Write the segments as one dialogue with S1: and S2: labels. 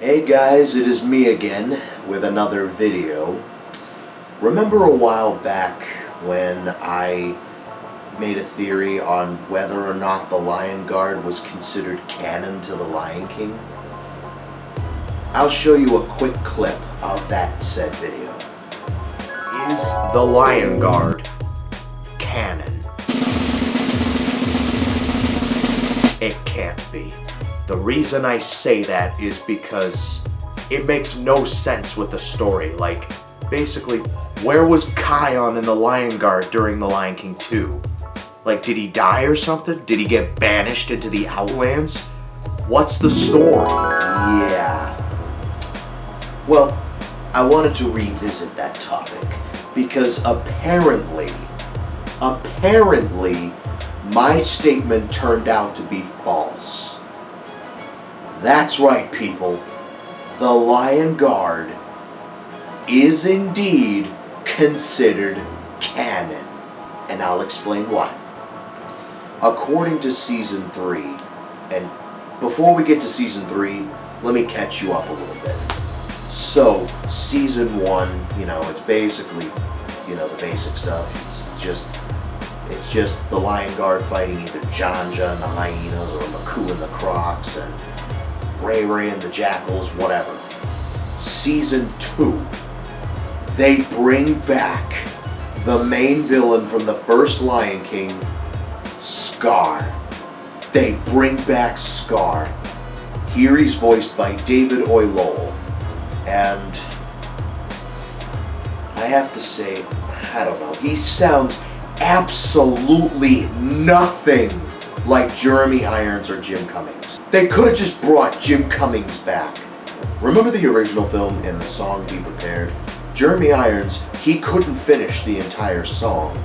S1: Hey guys, it is me again with another video. Remember a while back when I made a theory on whether or not the Lion Guard was considered canon to the Lion King? I'll show you a quick clip of that said video. Is the Lion Guard canon? It can't be. The reason I say that is because it makes no sense with the story. Like, basically, where was Kion in the Lion Guard during The Lion King 2? Like, did he die or something? Did he get banished into the Outlands? What's the story? Yeah. Well, I wanted to revisit that topic because apparently, my statement turned out to be false. That's right, people. The Lion Guard is indeed considered canon. And I'll explain why. According to Season 3, and before we get to Season 3, let me catch you up a little bit. So, Season 1, it's basically, the basic stuff. It's just the Lion Guard fighting either Janja and the hyenas or Maku and the crocs and Ray Ray and the jackals, whatever. Season 2, they bring back the main villain from the first Lion King, Scar. They bring back Scar. Here he's voiced by David Oyelowo. And I have to say, I don't know, he sounds absolutely nothing like Jeremy Irons or Jim Cummings. They could have just brought Jim Cummings back. Remember the original film and the song Be Prepared? Jeremy Irons, he couldn't finish the entire song.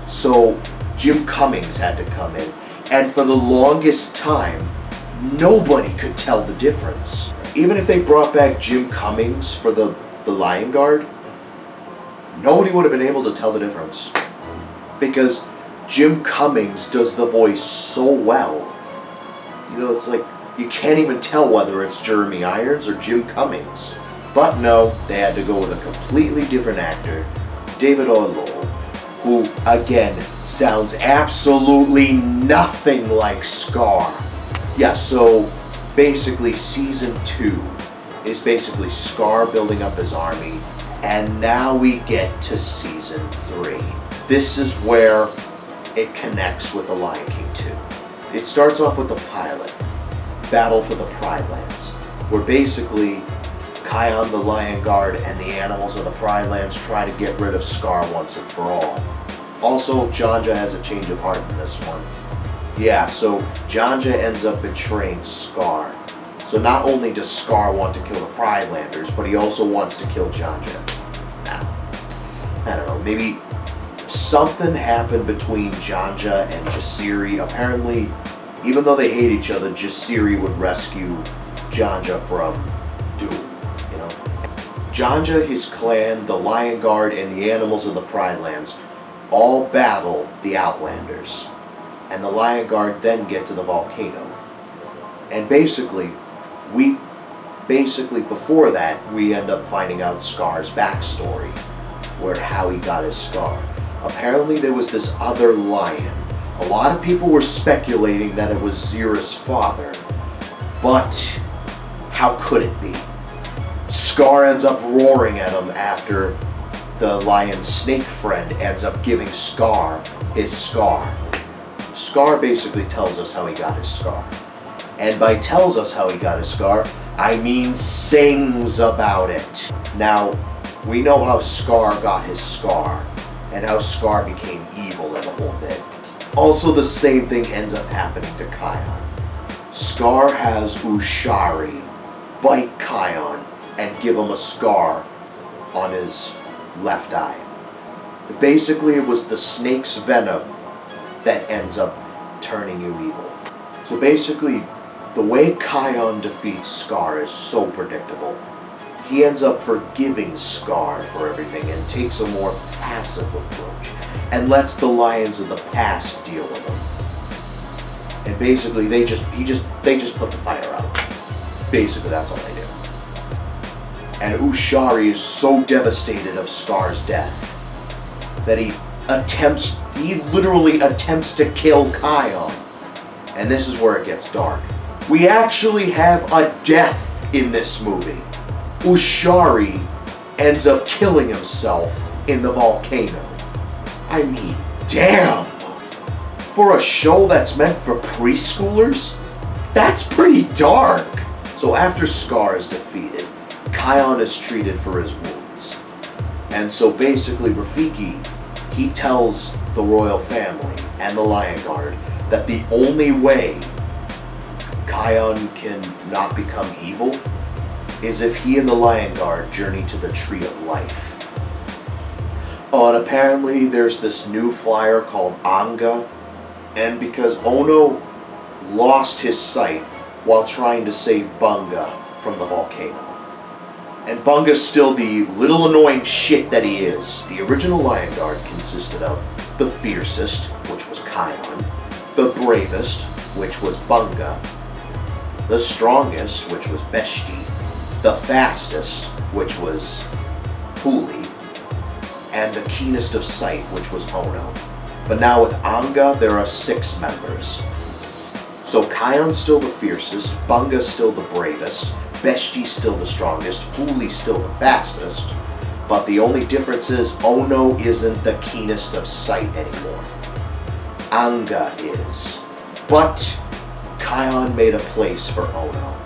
S1: So Jim Cummings had to come in. And for the longest time, nobody could tell the difference. Even if they brought back Jim Cummings for the Lion Guard, nobody would have been able to tell the difference. Because Jim Cummings does the voice so well. It's like you can't even tell whether it's Jeremy Irons or Jim Cummings. But no, they had to go with a completely different actor, David Oyelowo, who, again, sounds absolutely nothing like Scar. Yeah, so basically Season 2 is basically Scar building up his army, and now we get to Season 3. This is where it connects with The Lion King 2. It starts off with the pilot, Battle for the Pride Lands, where basically Kion the Lion Guard and the animals of the Pride Lands try to get rid of Scar once and for all. Also, Janja has a change of heart in this one. Yeah, so Janja ends up betraying Scar. So not only does Scar want to kill the Pride Landers, but he also wants to kill Janja. Now, I don't know, maybe something happened between Janja and Jasiri. Apparently, even though they hate each other, Jasiri would rescue Janja from doom, Janja, his clan, the Lion Guard, and the animals of the Pride Lands all battle the Outlanders. And the Lion Guard then get to the volcano. And basically, before that, we end up finding out Scar's backstory, how he got his scar. Apparently there was this other lion. A lot of people were speculating that it was Zira's father. But how could it be? Scar ends up roaring at him after the lion's snake friend ends up giving Scar his scar. Scar basically tells us how he got his scar. And by tells us how he got his scar, I mean sings about it. Now, we know how Scar got his scar, and how Scar became evil in the whole bit. Also, the same thing ends up happening to Kion. Scar has Ushari bite Kion and give him a scar on his left eye. Basically, it was the snake's venom that ends up turning you evil. So basically, the way Kion defeats Scar is so predictable. He ends up forgiving Scar for everything and takes a more passive approach and lets the lions of the past deal with him. And basically, they just put the fire out. Basically, that's all they do. And Ushari is so devastated of Scar's death that he literally attempts to kill Kion. And this is where it gets dark. We actually have a death in this movie. Ushari ends up killing himself in the volcano. I mean, damn! For a show that's meant for preschoolers, that's pretty dark. So after Scar is defeated, Kion is treated for his wounds. And so basically Rafiki, he tells the royal family and the Lion Guard that the only way Kion can not become evil is if he and the Lion Guard journey to the Tree of Life. Oh, and apparently there's this new flyer called Anga, and because Ono lost his sight while trying to save Bunga from the volcano. And Bunga's still the little annoying shit that he is. The original Lion Guard consisted of the fiercest, which was Kion, the bravest, which was Bunga, the strongest, which was Beshti, the fastest, which was Fuli, and the keenest of sight, which was Ono. But now with Anga, there are 6 members. So Kion's still the fiercest, Bunga's still the bravest, Beshti's still the strongest, Fuli's still the fastest, but the only difference is Ono isn't the keenest of sight anymore. Anga is. But Kion made a place for Ono.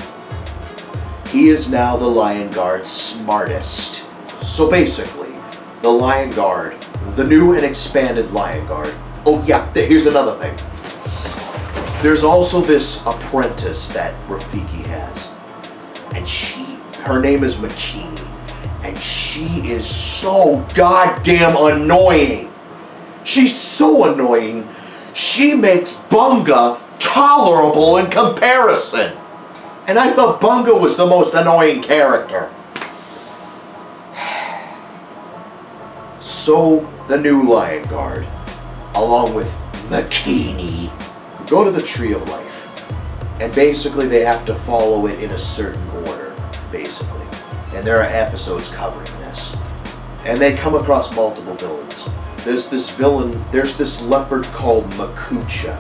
S1: He is now the Lion Guard's smartest. So basically, the Lion Guard, the new and expanded Lion Guard. Oh yeah, here's another thing. There's also this apprentice that Rafiki has. And her name is Michiko. And she is so goddamn annoying. She's so annoying, she makes Bunga tolerable in comparison. And I thought Bunga was the most annoying character. So, the new Lion Guard, along with Michiko, go to the Tree of Life. And basically they have to follow it in a certain order, basically. And there are episodes covering this. And they come across multiple villains. There's this leopard called Makucha,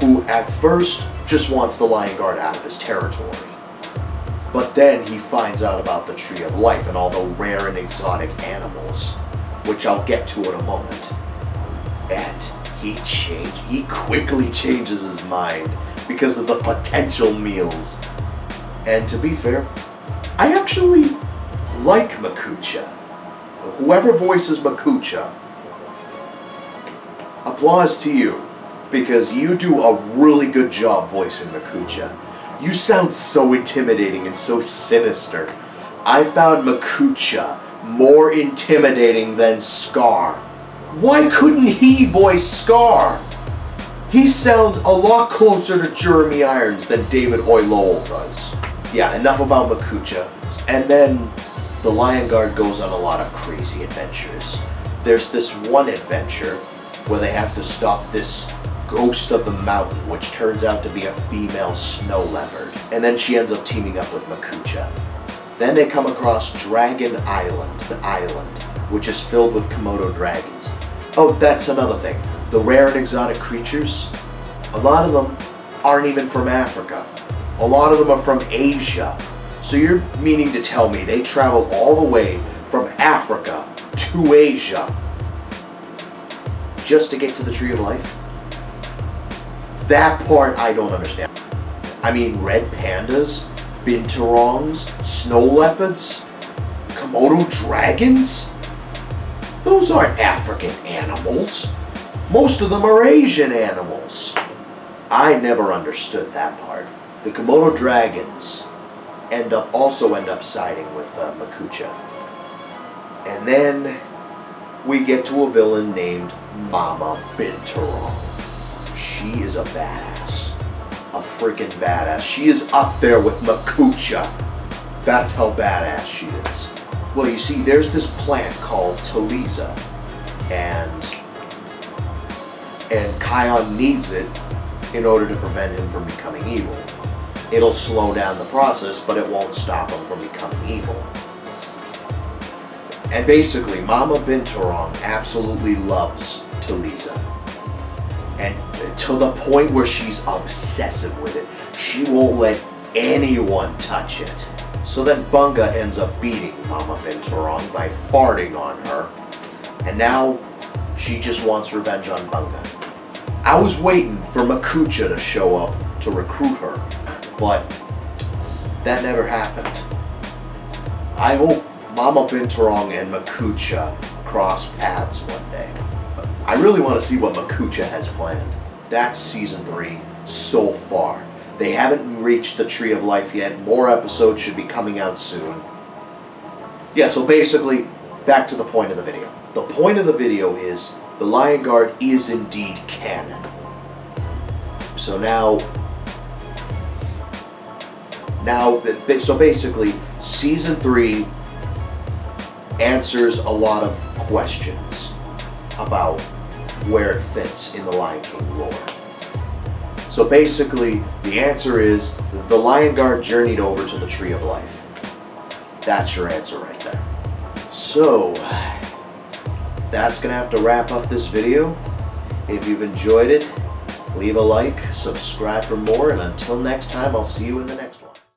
S1: who at first just wants the Lion Guard out of his territory. But then he finds out about the Tree of Life and all the rare and exotic animals, which I'll get to in a moment. And he quickly changes his mind because of the potential meals. And to be fair, I actually like Makucha. Whoever voices Makucha, applause to you, because you do a really good job voicing Makucha. You sound so intimidating and so sinister. I found Makucha more intimidating than Scar. Why couldn't he voice Scar? He sounds a lot closer to Jeremy Irons than David Oyelowo does. Yeah, enough about Makucha. And then the Lion Guard goes on a lot of crazy adventures. There's this one adventure where they have to stop this ghost of the mountain, which turns out to be a female snow leopard. And then she ends up teaming up with Makucha. Then they come across Dragon Island, the island, which is filled with Komodo dragons. Oh, that's another thing. The rare and exotic creatures, a lot of them aren't even from Africa. A lot of them are from Asia. So you're meaning to tell me they travel all the way from Africa to Asia just to get to the Tree of Life? That part I don't understand. I mean, red pandas, binturongs, snow leopards, Komodo dragons? Those aren't African animals. Most of them are Asian animals. I never understood that part. The Komodo dragons also end up siding with Makucha. And then we get to a villain named Mama Binturong. She is a badass. A freaking badass. She is up there with Makucha. That's how badass she is. Well, you see, there's this plant called Taliza, and Kion needs it in order to prevent him from becoming evil. It'll slow down the process, but it won't stop him from becoming evil. And basically, Mama Binturong absolutely loves Taliza. And to the point where she's obsessive with it. She won't let anyone touch it. So then Bunga ends up beating Mama Binturong by farting on her. And now she just wants revenge on Bunga. I was waiting for Makucha to show up to recruit her, but that never happened. I hope Mama Binturong and Makucha cross paths one day. I really want to see what Makucha has planned. That's season 3 so far. They haven't reached the Tree of Life yet. More episodes should be coming out soon. Yeah, so basically, back to the point of the video. The point of the video is the Lion Guard is indeed canon. So so basically, season 3 answers a lot of questions about where it fits in the Lion King lore. So basically, the answer is the Lion Guard journeyed over to the Tree of Life. That's your answer right there. So, that's going to have to wrap up this video. If you've enjoyed it, leave a like, subscribe for more, and until next time, I'll see you in the next one.